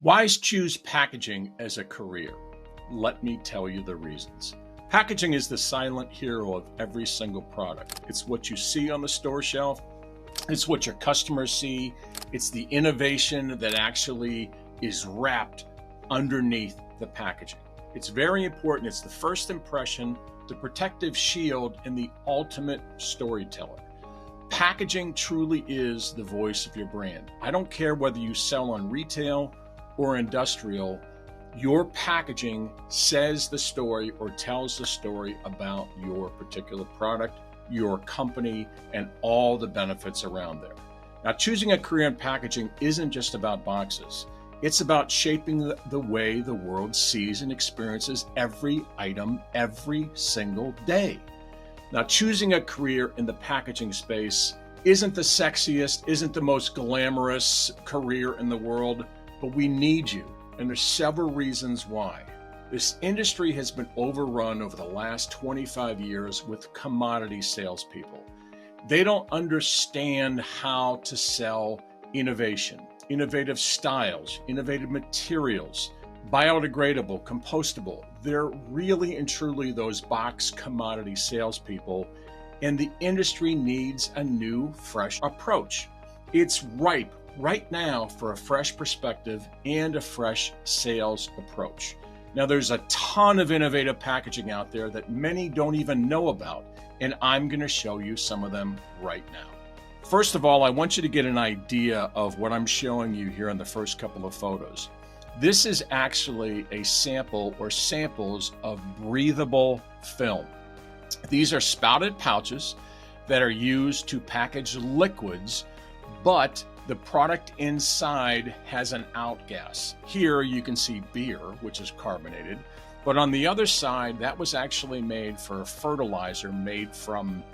Why choose packaging as a career? Let me tell you the reasons. Packaging is the silent hero of every single product. It's what you see on the store shelf. It's what your customers see. It's the innovation that actually is wrapped underneath the packaging. It's very important. It's the first impression, the protective shield, and the ultimate storyteller. Packaging truly is the voice of your brand. I don't care whether you sell on retail or industrial, your packaging says the story or tells the story about your particular product, your company, and all the benefits around there. Now, choosing a career in packaging isn't just about boxes. It's about shaping the way the world sees and experiences every item every single day. Now, choosing a career in the packaging space isn't the sexiest, isn't the most glamorous career in the world, but we need you, and there's several reasons why. This industry has been overrun over the last 25 years with commodity salespeople. They don't understand how to sell innovation, innovative styles, innovative materials, biodegradable, compostable. They're really and truly those box commodity salespeople, and the industry needs a new, fresh approach. It's ripe right now for a fresh perspective and a fresh sales approach. Now, there's a ton of innovative packaging out there that many don't even know about, and I'm going to show you some of them right now. First of all, I want you to get an idea of what I'm showing you here in the first couple of photos. This is actually a sample or samples of breathable film. These are spouted pouches that are used to package liquids, but the product inside has an outgas. Here you can see beer, which is carbonated, but on the other side, that was actually made for a fertilizer made from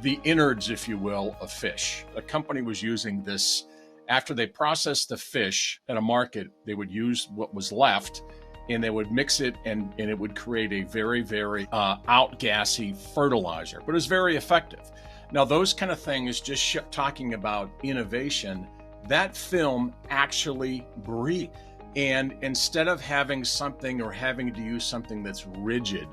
the innards, if you will, of fish. A company was using this after they processed the fish at a market. They would use what was left and they would mix it and it would create a very outgassy fertilizer, but it was very effective. Now, those kind of things, just talking about innovation, that film actually breathed. And instead of having something or having to use something that's rigid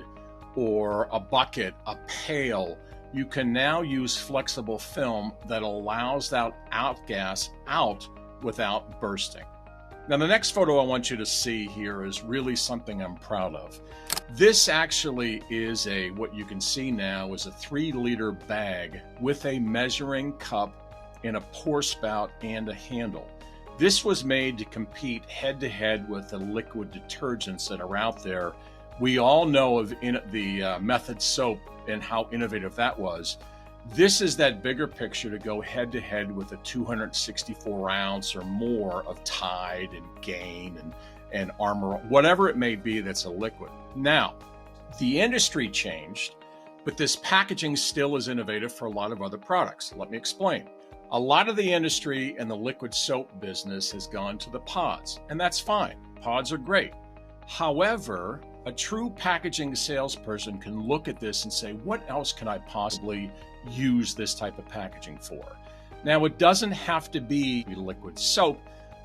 or a bucket, a pail, you can now use flexible film that allows that outgas out without bursting. Now, the next photo I want you to see here is really something I'm proud of. This actually is what you can see now is a 3-liter bag with a measuring cup and a pour spout and a handle. This was made to compete head-to-head with the liquid detergents that are out there. We all know of the Method soap and how innovative that was. This is that bigger picture to go head-to-head with a 264 ounce or more of Tide and Gain and Armor, whatever it may be that's a liquid. Now, the industry changed, but this packaging still is innovative for a lot of other products. Let me explain. A lot of the industry and the liquid soap business has gone to the pods, and that's fine. Pods are great. However, a true packaging salesperson can look at this and say, what else can I possibly use this type of packaging for? Now, it doesn't have to be liquid soap,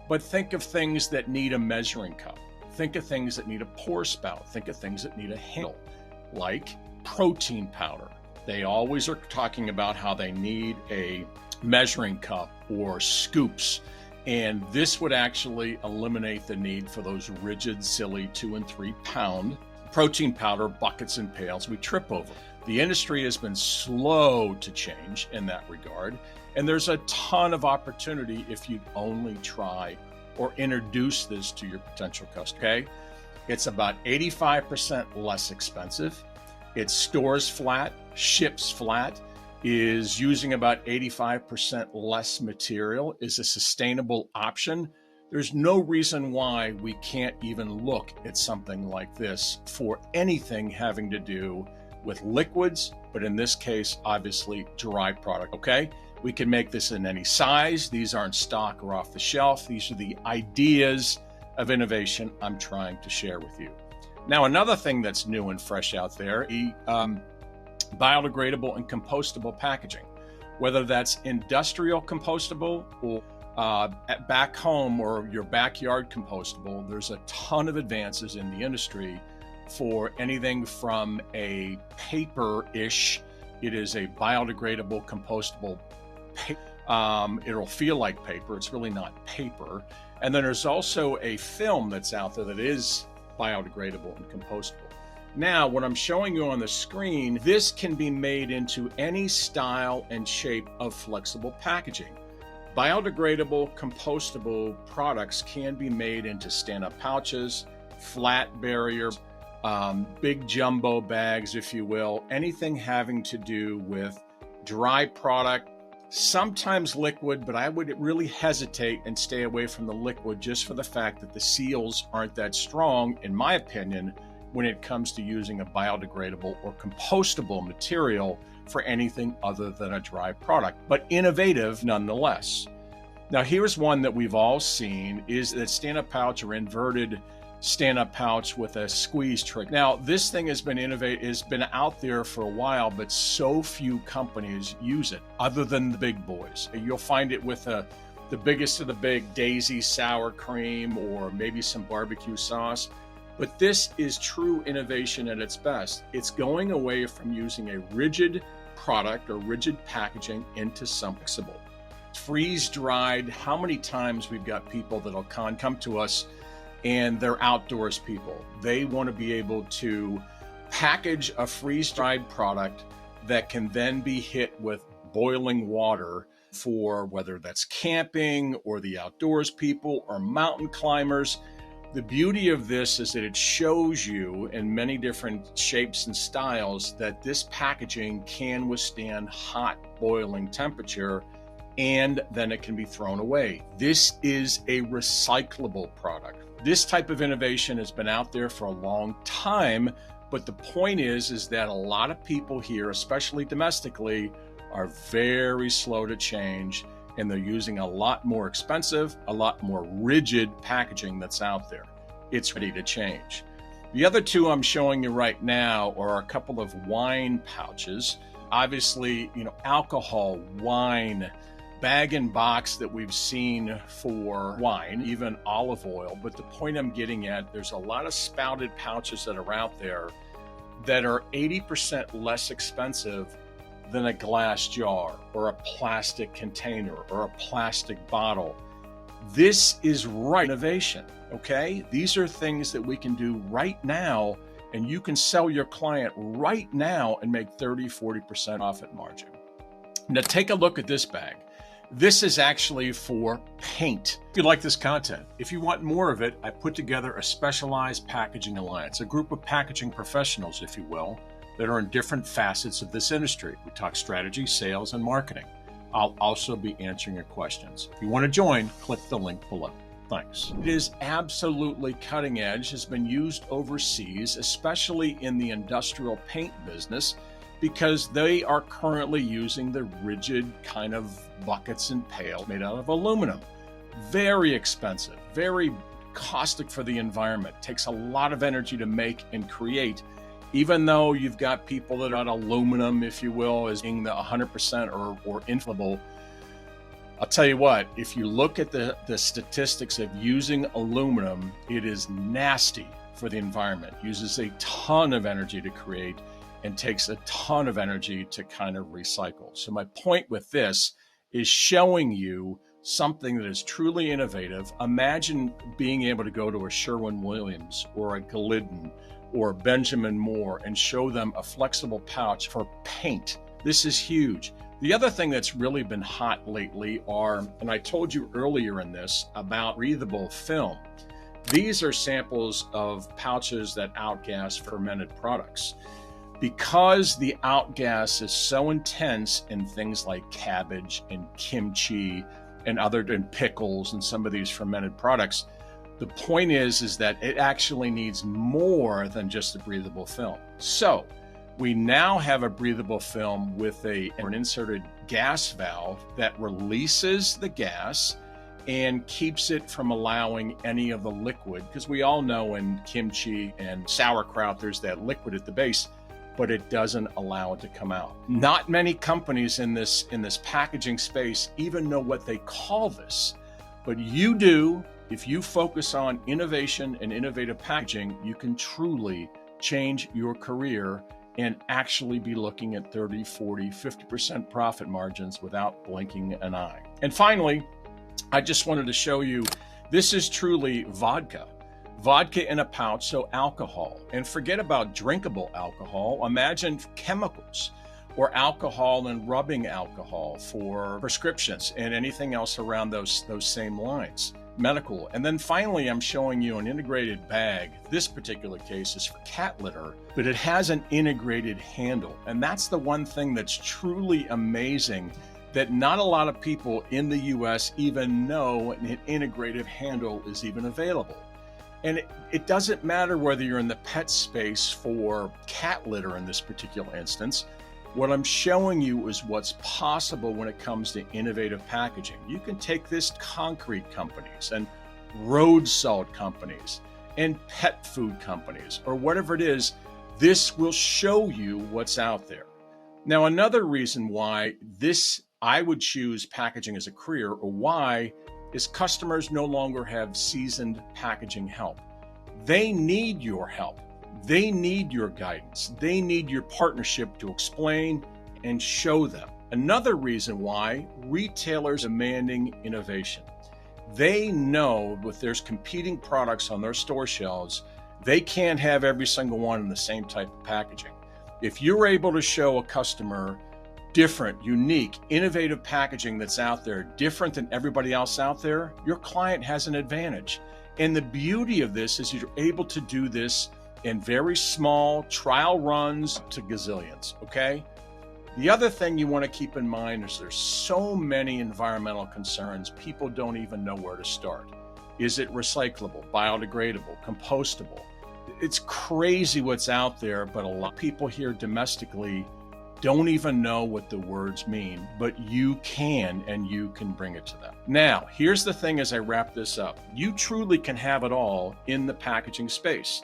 but think of things that need a measuring cup. Think of things that need a pour spout. Think of things that need a handle, like protein powder. They always are talking about how they need a measuring cup or scoops, and this would actually eliminate the need for those rigid, silly 2 and 3 pound protein powder buckets and pails we trip over. The industry has been slow to change in that regard, and there's a ton of opportunity if you only try or introduce this to your potential customer. Okay, it's about 85% less expensive. It stores flat, ships flat, is using about 85% less material, is a sustainable option. There's no reason why we can't even look at something like this for anything having to do with liquids, but in this case, obviously dry product, okay? We can make this in any size. These aren't stock or off the shelf. These are the ideas of innovation I'm trying to share with you. Now, another thing that's new and fresh out there, biodegradable and compostable packaging, whether that's industrial compostable back home or your backyard compostable, there's a ton of advances in the industry for anything from a paper-ish, it is a biodegradable, compostable paper. It'll feel like paper, it's really not paper. And then there's also a film that's out there that is biodegradable and compostable. Now, what I'm showing you on the screen, this can be made into any style and shape of flexible packaging. Biodegradable, compostable products can be made into stand-up pouches, flat barrier, big jumbo bags, if you will, anything having to do with dry product, sometimes liquid, but I would really hesitate and stay away from the liquid just for the fact that the seals aren't that strong, in my opinion, when it comes to using a biodegradable or compostable material for anything other than a dry product, but innovative nonetheless. Now, here's one that we've all seen, is that stand-up pouch or inverted stand-up pouch with a squeeze trick. Now, this thing has been out there for a while, but so few companies use it other than the big boys. You'll find it with the biggest of the big, Daisy sour cream or maybe some barbecue sauce. But this is true innovation at its best. It's going away from using a rigid product or rigid packaging into some flexible. Freeze-dried, how many times we've got people that'll come to us and they're outdoors people. They want to be able to package a freeze-dried product that can then be hit with boiling water for whether that's camping or the outdoors people or mountain climbers. The beauty of this is that it shows you in many different shapes and styles that this packaging can withstand hot boiling temperature, and then it can be thrown away. This is a recyclable product. This type of innovation has been out there for a long time, but the point is that a lot of people here, especially domestically, are very slow to change, and they're using a lot more expensive, a lot more rigid packaging that's out there. It's ready to change. The other two I'm showing you right now are a couple of wine pouches. Obviously, alcohol, wine, bag and box that we've seen for wine, even olive oil. But the point I'm getting at, there's a lot of spouted pouches that are out there that are 80% less expensive than a glass jar or a plastic container or a plastic bottle. This is right innovation, okay? These are things that we can do right now, and you can sell your client right now and make 30-40% profit margin. Now take a look at this bag. This is actually for paint. If you like this content, if you want more of it, I put together a specialized packaging alliance, a group of packaging professionals, if you will, that are in different facets of this industry. We talk strategy, sales, and marketing. I'll also be answering your questions. If you want to join, click the link below. Thanks. It is absolutely cutting edge, has been used overseas, especially in the industrial paint business, because they are currently using the rigid kind of buckets and pails made out of aluminum. Very expensive, very caustic for the environment, takes a lot of energy to make and create, even though you've got people that are on aluminum, if you will, as being the 100% or inflammable. I'll tell you what, if you look at the statistics of using aluminum, it is nasty for the environment, uses a ton of energy to create, and takes a ton of energy to kind of recycle. So my point with this is showing you something that is truly innovative. Imagine being able to go to a Sherwin-Williams or a Glidden or a Benjamin Moore and show them a flexible pouch for paint. This is huge. The other thing that's really been hot lately are, and I told you earlier in this, about breathable film. These are samples of pouches that outgas fermented products. Because the outgas is so intense in things like cabbage and kimchi and pickles and some of these fermented products, the point is that it actually needs more than just a breathable film. So we now have a breathable film with an inserted gas valve that releases the gas and keeps it from allowing any of the liquid, because we all know in kimchi and sauerkraut there's that liquid at the base, but it doesn't allow it to come out. Not many companies in this packaging space even know what they call this. But you do, if you focus on innovation and innovative packaging, you can truly change your career and actually be looking at 30, 40, 50% profit margins without blinking an eye. And finally, I just wanted to show you, this is truly vodka. Vodka in a pouch, so alcohol. And forget about drinkable alcohol. Imagine chemicals or alcohol and rubbing alcohol for prescriptions and anything else around those same lines. Medical. And then finally, I'm showing you an integrated bag. This particular case is for cat litter, but it has an integrated handle. And that's the one thing that's truly amazing, that not a lot of people in the US even know an integrated handle is even available. And it doesn't matter whether you're in the pet space for cat litter in this particular instance. What I'm showing you is what's possible when it comes to innovative packaging. You can take this concrete companies and road salt companies and pet food companies or whatever it is. This will show you what's out there. Now, another reason why I would choose packaging as a career, or why, is customers no longer have seasoned packaging help. They need your help. They need your guidance. They need your partnership to explain and show them. Another reason why retailers are demanding innovation. They know if there's competing products on their store shelves, they can't have every single one in the same type of packaging. If you're able to show a customer different, unique, innovative packaging that's out there, different than everybody else out there, your client has an advantage. And the beauty of this is you're able to do this in very small trial runs to gazillions, okay? The other thing you want to keep in mind is there's so many environmental concerns, people don't even know where to start. Is it recyclable, biodegradable, compostable? It's crazy what's out there, but a lot of people here domestically don't even know what the words mean, but you can, and you can bring it to them. Now, here's the thing as I wrap this up. You truly can have it all in the packaging space.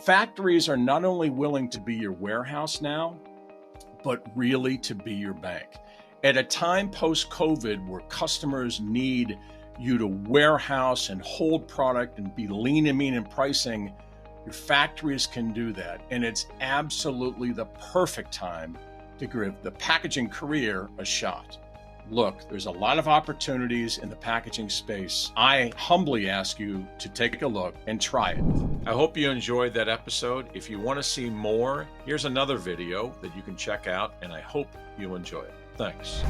Factories are not only willing to be your warehouse now, but really to be your bank. At a time post-COVID where customers need you to warehouse and hold product and be lean and mean in pricing, your factories can do that. And it's absolutely the perfect time to give the packaging career a shot. Look, there's a lot of opportunities in the packaging space. I humbly ask you to take a look and try it. I hope you enjoyed that episode. If you want to see more, here's another video that you can check out, and I hope you enjoy it. Thanks.